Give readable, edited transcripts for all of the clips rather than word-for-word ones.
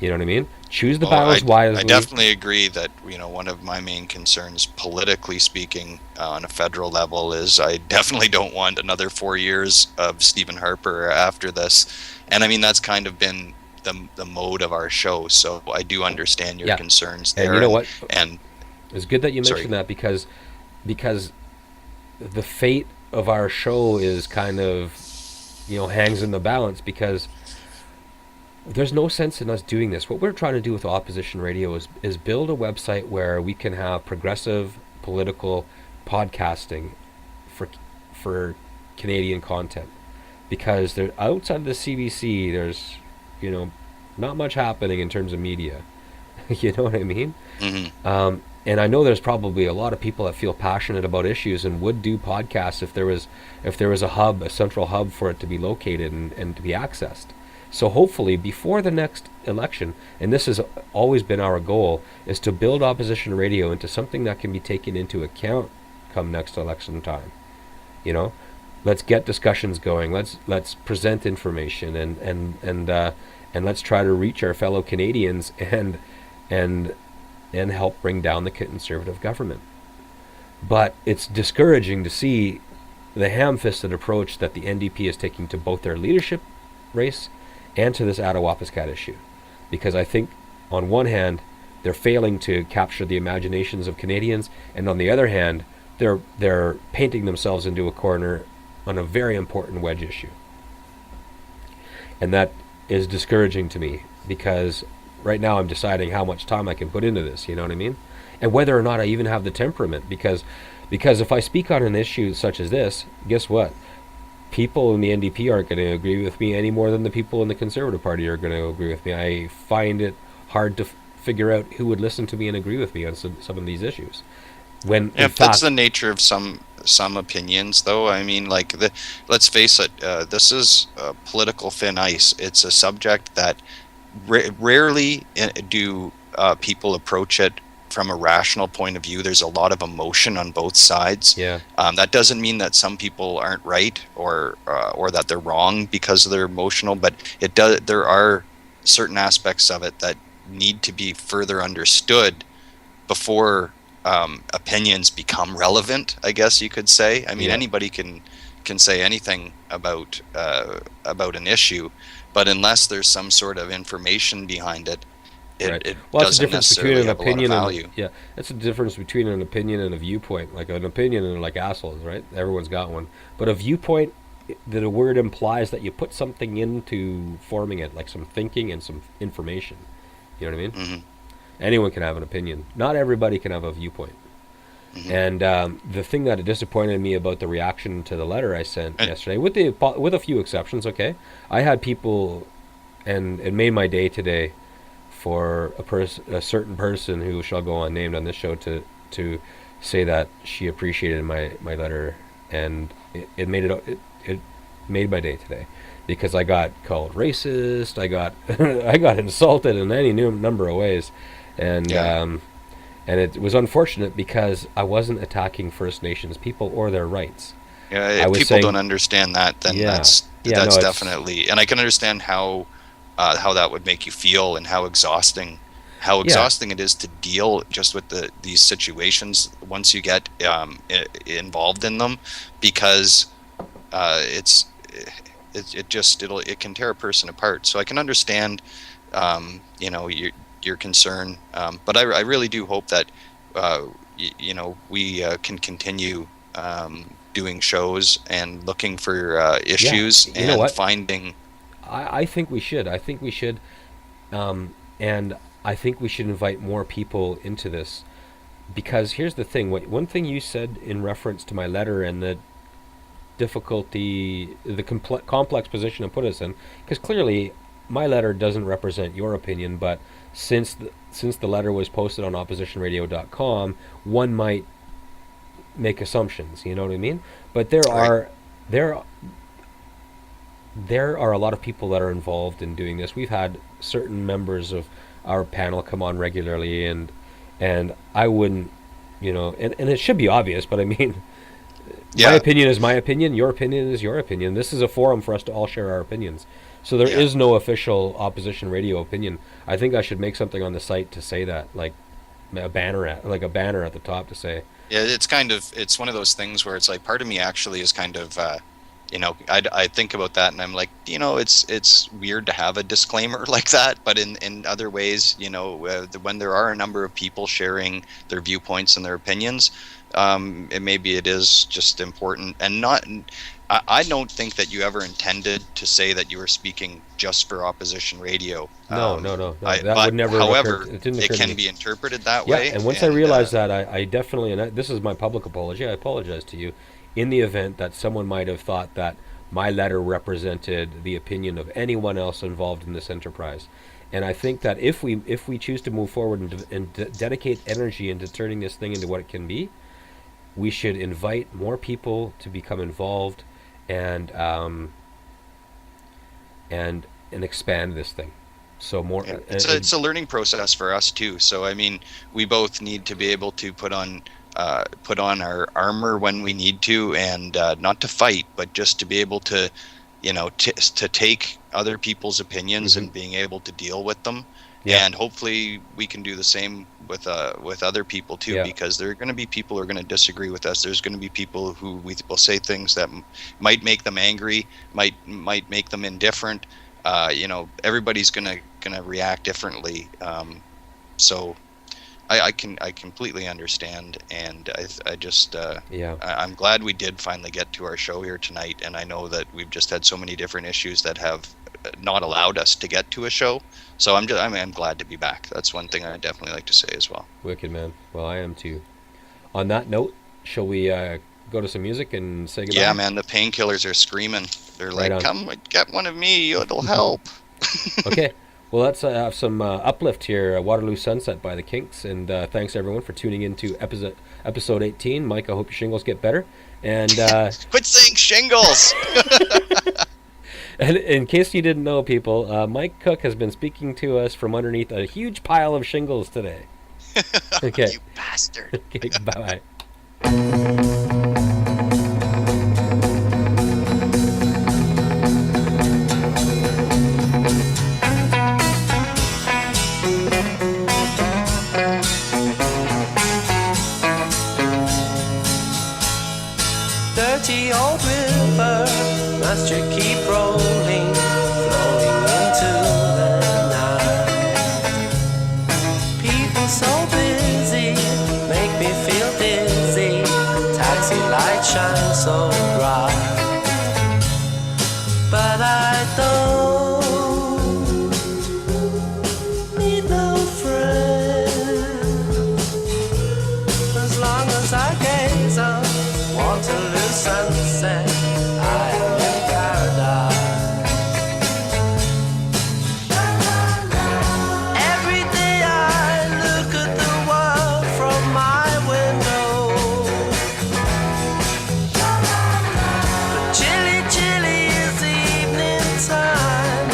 You know what I mean? Choose the Well, battles I wisely. definitely agree that, one of my main concerns, politically speaking, on a federal level, is I definitely don't want another 4 years of Stephen Harper after this. And I mean, that's kind of been the mode of our show. So I do understand your Yeah. concerns And you there. know what? And It's good that you sorry. mentioned that because the fate of our show is kind of, hangs in the balance because there's no sense in us doing this. What we're trying to do with opposition radio is build a website where we can have progressive political podcasting for for Canadian content, because there outside of the CBC there's you know not much happening in terms of media. You know what I mean? Hmm. And I know there's probably a lot of people that feel passionate about issues and would do podcasts if there was a hub, a central hub for it to be located and to be accessed. So hopefully before the next election, and this has always been our goal, is to build opposition radio into something that can be taken into account come next election time. You know, let's get discussions going. Let's present information and let's try to reach our fellow Canadians and and help bring down the conservative government. But it's discouraging to see the ham-fisted approach that the NDP is taking to both their leadership race and to this Attawapiskat issue, because I think on one hand they're failing to capture the imaginations of Canadians, and on the other hand they're painting themselves into a corner on a very important wedge issue, and that is discouraging to me because right now I'm deciding how much time I can put into this. You know what I mean? And whether or not I even have the temperament, because if I speak on an issue such as this, guess what? People in the NDP aren't going to agree with me any more than the people in the Conservative Party are going to agree with me. I find it hard to figure out who would listen to me and agree with me on some of these issues. When in Yeah, that's the fact, nature of some opinions, though. I mean, like let's face it, this is political thin ice. It's a subject that rarely do people approach it from a rational point of view. There's a lot of emotion on both sides. yeah, That doesn't mean that some people aren't right or that they're wrong because they're emotional, but it does. There are certain aspects of it that need to be further understood before opinions become relevant, I guess you could say. I mean, yeah, anybody can say anything about an issue, but unless there's some sort of information behind it, it, right. it Well, that's the doesn't difference between necessarily an have a lot of opinion and value. yeah, that's the difference between an opinion and a viewpoint. Like an opinion and like assholes, right? Everyone's got one, but a viewpoint, the word implies that you put something into forming it, like some thinking and some information. You know what I mean? Hmm. Anyone can have an opinion. Not everybody can have a viewpoint. Hmm. And the thing that disappointed me about the reaction to the letter I sent And yesterday, with a few exceptions, okay, I had people, and it made my day today for a certain person who shall go unnamed on this show to say that she appreciated my letter, and it made it made my day today because I got called racist, I got I got insulted in any number of ways, and yeah, it was unfortunate because I wasn't attacking First Nations people or their rights. yeah. I If was people saying, don't understand that, then yeah, yeah, no, that's it's definitely, and I can understand how that would make you feel and how yeah, exhausting it is to deal just with these situations once you get involved in them, because it's it can tear a person apart. So I can understand your concern, but I really do hope that we can continue doing shows and looking for yeah. issues You know and what? finding. I think we should. I think we should, and I think we should invite more people into this because here's the thing. One thing you said in reference to my letter and the difficulty, the complex position it put us in, because clearly my letter doesn't represent your opinion, but since the letter was posted on oppositionradio.com, one might make assumptions. You know what I mean? But Right. there there are a lot of people that are involved in doing this. We've had certain members of our panel come on regularly, and I wouldn't, and it should be obvious, but I mean, my Yeah. opinion is my opinion. Your opinion is your opinion. This is a forum for us to all share our opinions. So there Yeah. is no official opposition radio opinion. I think I should make something on the site to say that, like a banner at the top to say. Yeah, it's one of those things where it's like part of me actually is kind of I think about that and I'm like, it's weird to have a disclaimer like that, but in other ways, when there are a number of people sharing their viewpoints and their opinions, maybe it is just important. And not I don't think that you ever intended to say that you were speaking just for opposition radio. No. That But would never however, occur. It didn't it occur to can me. be interpreted that Yeah, way. and once I realized that, I definitely, and this is my public apology, I apologize to you in the event that someone might have thought that my letter represented the opinion of anyone else involved in this enterprise. And I think that if we choose to move forward and dedicate energy into turning this thing into what it can be, we should invite more people to become involved and and expand this thing. So more. Yeah, it's a learning process for us too. So I mean, we both need to be able to put on our armor when we need to, and not to fight, but just to be able to, to take other people's opinions and being able to deal with them. Yeah. And hopefully we can do the same with other people too, because there are going to be people who are going to disagree with us. There's going to be people who we will say things that might make them angry, might make them indifferent. Everybody's gonna react differently. So I completely understand, and I just I'm glad we did finally get to our show here tonight. And I know that we've just had so many different issues that have not allowed us to get to a show. So I'm glad to be back. That's one thing I definitely like to say as well. Wicked, man. Well, I am too. On that note, shall we go to some music and say goodbye? Yeah, man. The painkillers are screaming. They're Right like, on. "Come get one of me. It'll help." Okay. Well, let's have some uplift here. Waterloo Sunset by the Kinks. And thanks, everyone, for tuning in to episode 18. Mike, I hope your shingles get better. And Quit saying shingles. and in case you didn't know, people, Mike Cook has been speaking to us from underneath a huge pile of shingles today. Okay. You bastard. Okay, bye-bye. Dirty old river, must you keep rolling, flowing into the night? People so busy, make me feel dizzy. Taxi lights shine so bright, but I don't need no friend as long as I gaze on Waterloo sunset, I am in paradise. Every day I look at the world from my window, but chilly is the evening time.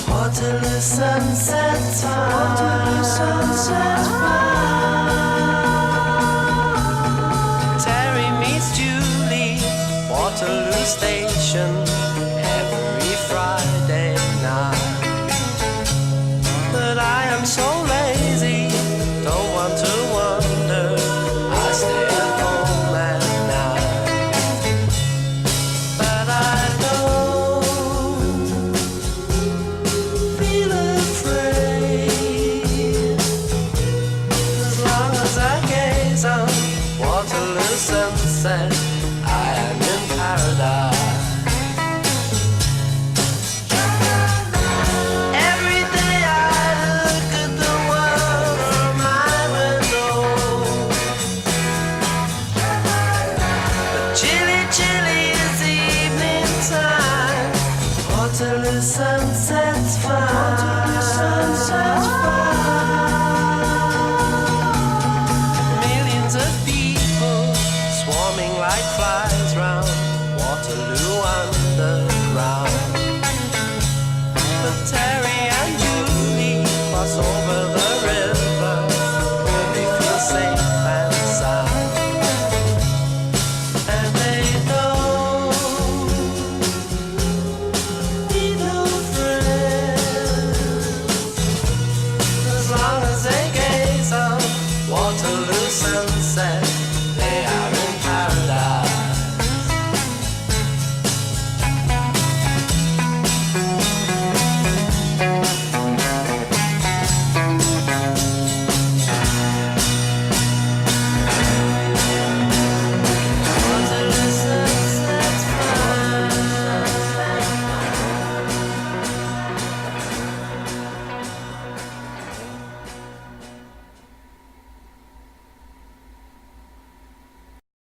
Waterloo sunset time. Waterloo sunset time. Waterloo Station every Friday night. But I am so lazy, don't want to wander. I stay at home at night. But I don't feel afraid as long as I gaze on Waterloo sunset. I am in paradise. Every day I look at the world from my window, but chilly is the evening time. Waterloo sunset's fine. Waterloo sunset's fine. Millions of people swarming like flies round Waterloo underground. But Terry and Julie cross over the